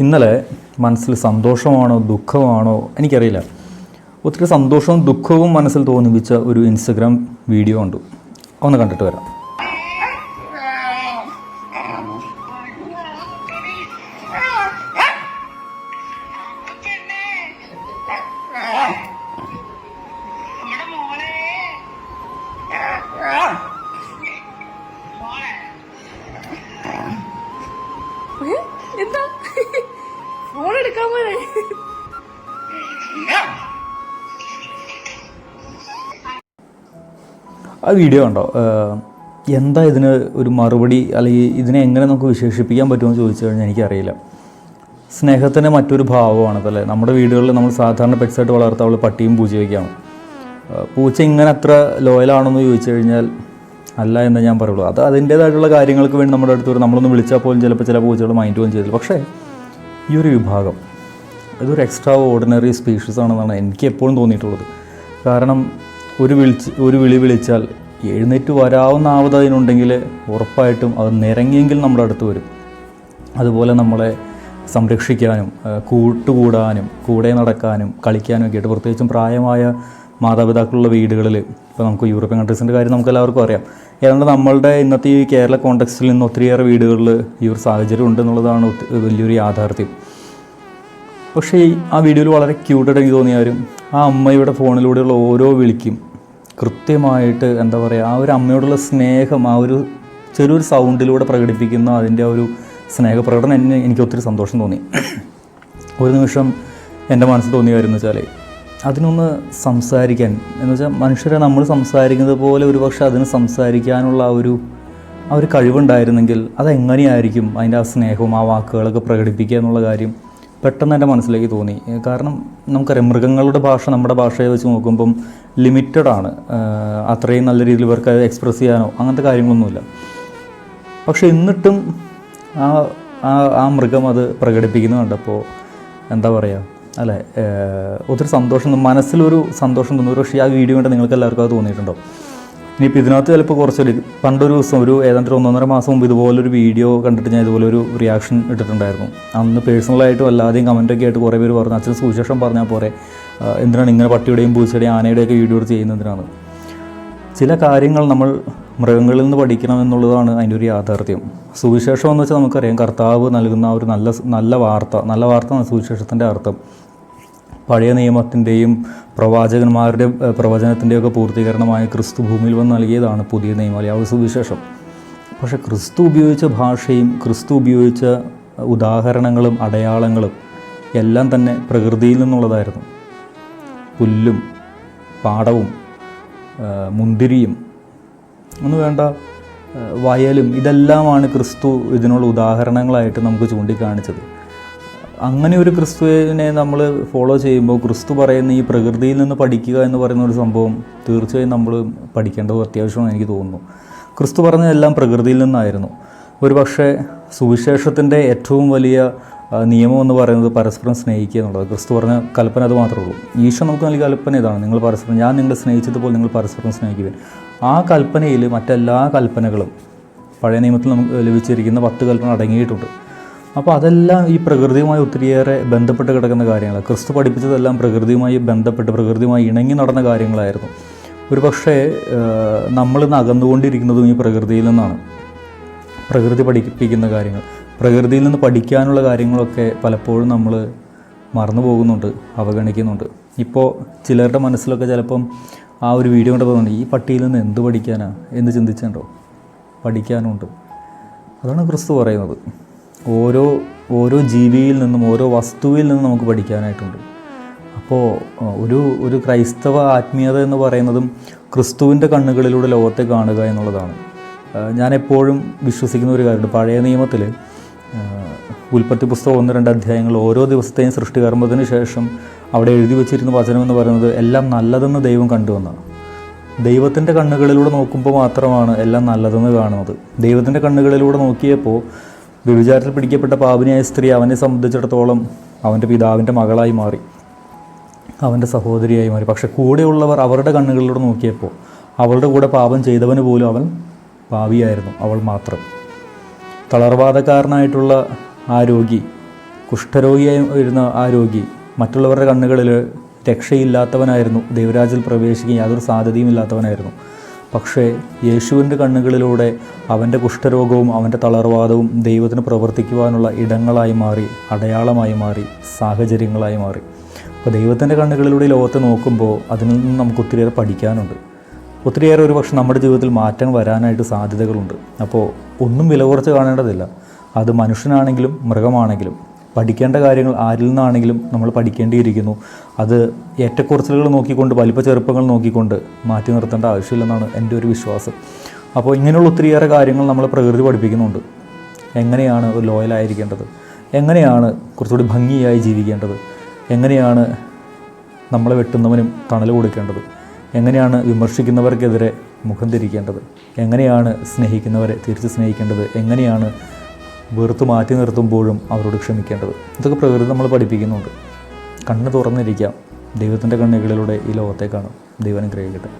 ഇന്നലെ മനസ്സിൽ സന്തോഷമാണോ ദുഃഖമാണോ എനിക്കറിയില്ല, ഒത്തിരി സന്തോഷവും ദുഃഖവും മനസ്സിൽ തോന്നിപ്പിച്ച ഒരു ഇൻസ്റ്റഗ്രാം വീഡിയോ ഉണ്ട്. ഒന്ന് കണ്ടിട്ട് വരാം. എന്താ ഫോൺ എടുക്കാൻ പോലെ ആ വീഡിയോ ഉണ്ടോ? എന്താ ഇതിന് ഒരു മറുപടി, അല്ലെങ്കിൽ ഇതിനെ എങ്ങനെ നമുക്ക് വിശേഷിപ്പിക്കാൻ പറ്റുമെന്ന് ചോദിച്ചു കഴിഞ്ഞാൽ എനിക്കറിയില്ല. സ്നേഹത്തിന് മറ്റൊരു ഭാവമാണതല്ലേ. നമ്മുടെ വീടുകളിൽ നമ്മൾ സാധാരണ പെറ്റ്സായിട്ട് വളർത്താവുള്ള പട്ടിയും പൂച്ചയൊക്കെയാണ്. പൂച്ച ഇങ്ങനെ അത്ര ലോയലാണെന്ന് ചോദിച്ചു കഴിഞ്ഞാൽ അല്ല എന്ന് ഞാൻ പറയുള്ളൂ. അത് അതിൻ്റേതായിട്ടുള്ള കാര്യങ്ങൾക്ക് വേണ്ടി നമ്മുടെ അടുത്ത് വരും. നമ്മളൊന്ന് വിളിച്ചാൽ പോലും ചിലപ്പോൾ ചില പൂച്ചകൾ മൈൻഡ് പോലും ചെയ്തില്ല. പക്ഷേ ഈ ഒരു വിഭാഗം ഇതൊരു എക്സ്ട്രാ ഓർഡിനറി സ്പീഷീസ് ആണെന്നാണ് എനിക്ക് എപ്പോഴും തോന്നിയിട്ടുള്ളത്. കാരണം ഒരു വിളി വിളിച്ചാൽ എഴുന്നേറ്റ് വരാവുന്ന ആവത് അതിനുണ്ടെങ്കിൽ ഉറപ്പായിട്ടും അത് നിരങ്ങിയെങ്കിൽ നമ്മുടെ അടുത്ത് വരും. അതുപോലെ നമ്മളെ സംരക്ഷിക്കാനും കൂട്ടുകൂടാനും കൂടെ നടക്കാനും കളിക്കാനും ഒക്കെ ആയിട്ട്, പ്രത്യേകിച്ചും പ്രായമായ മാതാപിതാക്കളുള്ള വീടുകളിൽ, ഇപ്പോൾ നമുക്ക് യൂറോപ്യൻ കൺട്രീസിൻ്റെ കാര്യം നമുക്ക് എല്ലാവർക്കും അറിയാം. ഏതാണ്ട് നമ്മളുടെ ഇന്നത്തെ ഈ കേരള കോണ്ടെക്സ്റ്റിൽ നിന്ന് ഒത്തിരിയേറെ വീടുകളിൽ ഈ ഒരു സാഹചര്യം ഉണ്ടെന്നുള്ളതാണ് വലിയൊരു യാഥാർത്ഥ്യം. പക്ഷേ ആ വീഡിയോയിൽ വളരെ ക്യൂട്ടായിട്ട് എനിക്ക് തോന്നിയാലും ആ അമ്മയുടെ ഫോണിലൂടെയുള്ള ഓരോ വിളിക്കും കൃത്യമായിട്ട് എന്താ പറയുക, ആ ഒരു അമ്മയോടുള്ള സ്നേഹം ആ ഒരു ചെറിയൊരു സൗണ്ടിലൂടെ പ്രകടിപ്പിക്കുന്ന അതിൻ്റെ ആ ഒരു സ്നേഹപ്രകടനം എനിക്ക് ഒത്തിരി സന്തോഷം തോന്നി. ഒരു നിമിഷം എൻ്റെ മനസ്സിൽ തോന്നിയായിരുന്നു വെച്ചാൽ അതിനൊന്ന് സംസാരിക്കാൻ, എന്ന് വെച്ചാൽ മനുഷ്യരെ നമ്മൾ സംസാരിക്കുന്നത് പോലെ ഒരു പക്ഷേ അതിന് സംസാരിക്കാനുള്ള ആ ഒരു കഴിവുണ്ടായിരുന്നെങ്കിൽ അതെങ്ങനെയായിരിക്കും അതിൻ്റെ ആ സ്നേഹവും ആ വാക്കുകളൊക്കെ പ്രകടിപ്പിക്കുക എന്നുള്ള കാര്യം പെട്ടെന്ന് എൻ്റെ മനസ്സിലേക്ക് തോന്നി. കാരണം നമുക്കറിയാം, മൃഗങ്ങളുടെ ഭാഷ നമ്മുടെ ഭാഷയെ വെച്ച് നോക്കുമ്പം ലിമിറ്റഡ് ആണ്. അത്രയും നല്ല രീതിയിൽ ഇവർക്ക് അത് എക്സ്പ്രസ് ചെയ്യാനോ അങ്ങനത്തെ കാര്യങ്ങളൊന്നുമില്ല. പക്ഷെ എന്നിട്ടും ആ മൃഗം അത് പ്രകടിപ്പിക്കുന്നത് കണ്ടപ്പോൾ എന്താ പറയുക, അല്ലേ, ഒത്തിരി സന്തോഷം, മനസ്സിലൊരു സന്തോഷം തോന്നുന്നു. പക്ഷേ ആ വീഡിയോ കണ്ട് നിങ്ങൾക്ക് എല്ലാവർക്കും അത് തോന്നിയിട്ടുണ്ടോ? ഇനിയിപ്പോൾ ഇതിനകത്ത് ചിലപ്പോൾ കുറച്ചൊരു പണ്ടൊരു ദിവസം ഏതാണ്ട് 1.5 മാസം മുമ്പ് ഇതുപോലൊരു വീഡിയോ കണ്ടിട്ട് ഞാൻ ഇതുപോലൊരു റിയാക്ഷൻ ഇട്ടിട്ടുണ്ടായിരുന്നു. അന്ന് പേഴ്സണലായിട്ടും അല്ലാതെയും കമൻറ്റൊക്കെ ആയിട്ട് കുറേ പേര് പറഞ്ഞു, അച്ഛൻ സുവിശേഷം പറഞ്ഞാൽ പോരെ, എന്തിനാണ് ഇങ്ങനെ പട്ടിയുടെയും പൂച്ചയുടെയും ആനയുടെയൊക്കെ വീഡിയോ ചെയ്യുന്നതിനാണ്. ചില കാര്യങ്ങൾ നമ്മൾ മൃഗങ്ങളിൽ നിന്ന് പഠിക്കണം എന്നുള്ളതാണ് അതിൻ്റെ ഒരു യാഥാർത്ഥ്യം. സുവിശേഷം എന്ന് വെച്ചാൽ നമുക്കറിയാം, കർത്താവ് നൽകുന്ന ഒരു നല്ല വാർത്ത സുവിശേഷത്തിൻ്റെ അർത്ഥം. പഴയ നിയമത്തിൻ്റെയും പ്രവാചകന്മാരുടെ പ്രവചനത്തിൻ്റെയൊക്കെ പൂർത്തീകരണമായ ക്രിസ്തു ഭൂമിയിൽ വന്ന് നൽകിയതാണ് പുതിയ നിയമം, അല്ലെങ്കിൽ സുവിശേഷം. പക്ഷേ ക്രിസ്തു ഉപയോഗിച്ച ഭാഷയും ക്രിസ്തു ഉപയോഗിച്ച ഉദാഹരണങ്ങളും അടയാളങ്ങളും എല്ലാം തന്നെ പ്രകൃതിയിൽ നിന്നുള്ളതായിരുന്നു. പുല്ലും പാടവും മുന്തിരിയും ഒന്നും വേണ്ട, വയലും, ഇതെല്ലാമാണ് ക്രിസ്തു ഇതിനുള്ള ഉദാഹരണങ്ങളായിട്ട് നമുക്ക് ചൂണ്ടിക്കാണിച്ചത്. അങ്ങനെ ഒരു ക്രിസ്തുവിനെ നമ്മൾ ഫോളോ ചെയ്യുമ്പോൾ ക്രിസ്തു പറയുന്ന ഈ പ്രകൃതിയിൽ നിന്ന് പഠിക്കുക എന്ന് പറയുന്ന ഒരു സംഭവം തീർച്ചയായും നമ്മൾ പഠിക്കേണ്ടത് അത്യാവശ്യമാണ് എനിക്ക് തോന്നുന്നു. ക്രിസ്തു പറഞ്ഞതെല്ലാം പ്രകൃതിയിൽ നിന്നായിരുന്നു. ഒരു പക്ഷേ സുവിശേഷത്തിൻ്റെ ഏറ്റവും വലിയ നിയമം എന്ന് പറയുന്നത് പരസ്പരം സ്നേഹിക്കുക എന്നുള്ളത്. ക്രിസ്തു പറഞ്ഞ കൽപ്പന അത് മാത്രമേ ഉള്ളൂ. ഈശോ നമുക്ക് നൽകിയ കൽപ്പന ഇതാണ്, നിങ്ങൾ പരസ്പരം, ഞാൻ നിങ്ങളെ സ്നേഹിച്ചതുപോലെ നിങ്ങൾ പരസ്പരം സ്നേഹിക്കുവാൻ. ആ കൽപ്പനയിൽ മറ്റെല്ലാ കൽപ്പനകളും പഴയ നിയമത്തിൽ നമുക്ക് ലഭിച്ചിരിക്കുന്ന 10 കൽപ്പന അടങ്ങിയിട്ടുണ്ട്. അപ്പോൾ അതെല്ലാം ഈ പ്രകൃതിയുമായി ഒത്തിരിയേറെ ബന്ധപ്പെട്ട് കിടക്കുന്ന കാര്യങ്ങൾ. ക്രിസ്തു പഠിപ്പിച്ചതെല്ലാം പ്രകൃതിയുമായി ബന്ധപ്പെട്ട് പ്രകൃതിയുമായി ഇണങ്ങി നടന്ന കാര്യങ്ങളായിരുന്നു. ഒരു പക്ഷേ നമ്മളിന്ന് അകന്നുകൊണ്ടിരിക്കുന്നതും ഈ പ്രകൃതിയിൽ നിന്നാണ്. പ്രകൃതി പഠിപ്പിക്കുന്ന കാര്യങ്ങൾ, പ്രകൃതിയിൽ നിന്ന് പഠിക്കാനുള്ള കാര്യങ്ങളൊക്കെ പലപ്പോഴും നമ്മൾ മറന്നു പോകുന്നുണ്ട്, അവഗണിക്കുന്നുണ്ട്. ഇപ്പോൾ ചിലരുടെ മനസ്സിലൊക്കെ ചിലപ്പം ആ ഒരു വീഡിയോ കൊണ്ട് പോകുന്നുണ്ട്, ഈ പട്ടിയിൽ നിന്ന് എന്ത് പഠിക്കാനാ എന്ന് ചിന്തിച്ചിട്ടുണ്ടോ? പഠിക്കാനുണ്ട്. അതാണ് ക്രിസ്തു പറയുന്നത്. ഓരോ ജീവിയിൽ നിന്നും ഓരോ വസ്തുവിൽ നിന്നും നമുക്ക് പഠിക്കാനായിട്ടുണ്ട്. അപ്പോൾ ഒരു ക്രൈസ്തവ ആത്മീയത എന്ന് പറയുന്നതും ക്രിസ്തുവിൻ്റെ കണ്ണുകളിലൂടെ ലോകത്തെ കാണുക എന്നുള്ളതാണ്. ഞാൻ എപ്പോഴും വിശ്വസിക്കുന്ന ഒരു കാര്യമുണ്ട്. പഴയ നിയമത്തിൽ ഉൽപ്പത്തി പുസ്തകം 1-2 അധ്യായങ്ങൾ ഓരോ ദിവസത്തെയും സൃഷ്ടികർമ്മത്തിന് ശേഷം അവിടെ എഴുതി വച്ചിരുന്ന വചനം എന്ന് പറയുന്നത് എല്ലാം നല്ലതെന്ന് ദൈവം കണ്ടുവന്നാണ്. ദൈവത്തിൻ്റെ കണ്ണുകളിലൂടെ നോക്കുമ്പോൾ മാത്രമാണ് എല്ലാം നല്ലതെന്ന് കാണുന്നത്. ദൈവത്തിൻ്റെ കണ്ണുകളിലൂടെ നോക്കിയപ്പോൾ വ്യഭിചാരത്തിൽ പിടിക്കപ്പെട്ട പാപിനിയായ സ്ത്രീ അവനെ സംബന്ധിച്ചിടത്തോളം അവൻ്റെ പിതാവിൻ്റെ മകളായി മാറി, അവൻ്റെ സഹോദരിയായി മാറി. പക്ഷെ കൂടെയുള്ളവർ അവരുടെ കണ്ണുകളിലൂടെ നോക്കിയപ്പോൾ അവളുടെ കൂടെ പാപം ചെയ്തവന് പോലും അവൻ പാപിയായിരുന്നു, അവൾ മാത്രം. തളർവാദക്കാരനായിട്ടുള്ള ആ രോഗി കുഷ്ഠരോഗിയായി ഇരുന്ന ആ രോഗി മറ്റുള്ളവരുടെ കണ്ണുകളിൽ രക്ഷയില്ലാത്തവനായിരുന്നു, ദൈവരാജ്യത്തിൽ പ്രവേശിക്കാൻ യാതൊരു സാധ്യതയും ഇല്ലാത്തവനായിരുന്നു. പക്ഷേ യേശുവിൻ്റെ കണ്ണുകളിലൂടെ അവൻ്റെ കുഷ്ഠരോഗവും അവൻ്റെ തളർവാദവും ദൈവത്തിന് പ്രവർത്തിക്കുവാനുള്ള ഇടങ്ങളായി മാറി, അടയാളമായി മാറി, സാഹചര്യങ്ങളായി മാറി. അപ്പോൾ ദൈവത്തിൻ്റെ കണ്ണുകളിലൂടെ ലോകത്തെ നോക്കുമ്പോൾ അതിൽ നിന്ന് നമുക്ക് ഒത്തിരിയേറെ പഠിക്കാനുണ്ട്. ഒത്തിരിയേറെ ഒരു പക്ഷേ നമ്മുടെ ജീവിതത്തിൽ മാറ്റം വരാനായിട്ട് സാധ്യതകളുണ്ട്. അപ്പോൾ ഒന്നും വില കുറച്ച് കാണേണ്ടതില്ല. അത് മനുഷ്യനാണെങ്കിലും മൃഗമാണെങ്കിലും പഠിക്കേണ്ട കാര്യങ്ങൾ ആരിൽ നിന്നാണെങ്കിലും നമ്മൾ പഠിക്കേണ്ടിയിരിക്കുന്നു. അത് ഏറ്റക്കുറച്ചിലുകൾ നോക്കിക്കൊണ്ട്, വലിപ്പ ചെറുപ്പങ്ങൾ നോക്കിക്കൊണ്ട് മാറ്റി നിർത്തേണ്ട ആവശ്യമില്ലെന്നാണ് എൻ്റെ ഒരു വിശ്വാസം. അപ്പോൾ ഇങ്ങനെയുള്ള ഒത്തിരിയേറെ കാര്യങ്ങൾ നമ്മൾ പ്രകൃതി പഠിപ്പിക്കുന്നുണ്ട്. എങ്ങനെയാണ് ഒരു ലോയലായിരിക്കേണ്ടത്, എങ്ങനെയാണ് കുറച്ചുകൂടി ഭംഗിയായി ജീവിക്കേണ്ടത്, എങ്ങനെയാണ് നമ്മളെ വെട്ടുന്നവനും തണൽ കൊടുക്കേണ്ടത്, എങ്ങനെയാണ് വിമർശിക്കുന്നവർക്കെതിരെ മുഖം തിരിക്കേണ്ടത്, എങ്ങനെയാണ് സ്നേഹിക്കുന്നവരെ തിരിച്ച് സ്നേഹിക്കേണ്ടത്, എങ്ങനെയാണ് വെറുത്ത് മാറ്റി നിർത്തുമ്പോഴും അവരോട് ക്ഷമിക്കേണ്ടത്. ഇതൊക്കെ പ്രകൃതി നമ്മൾ പഠിപ്പിക്കുന്നുണ്ട്. കണ്ണ് തുറന്നിരിക്കാം, ദൈവത്തിൻ്റെ കണ്ണുകളിലൂടെ ഈ ലോകത്തെ കാണും. ദൈവം അനുഗ്രഹിക്കട്ടെ.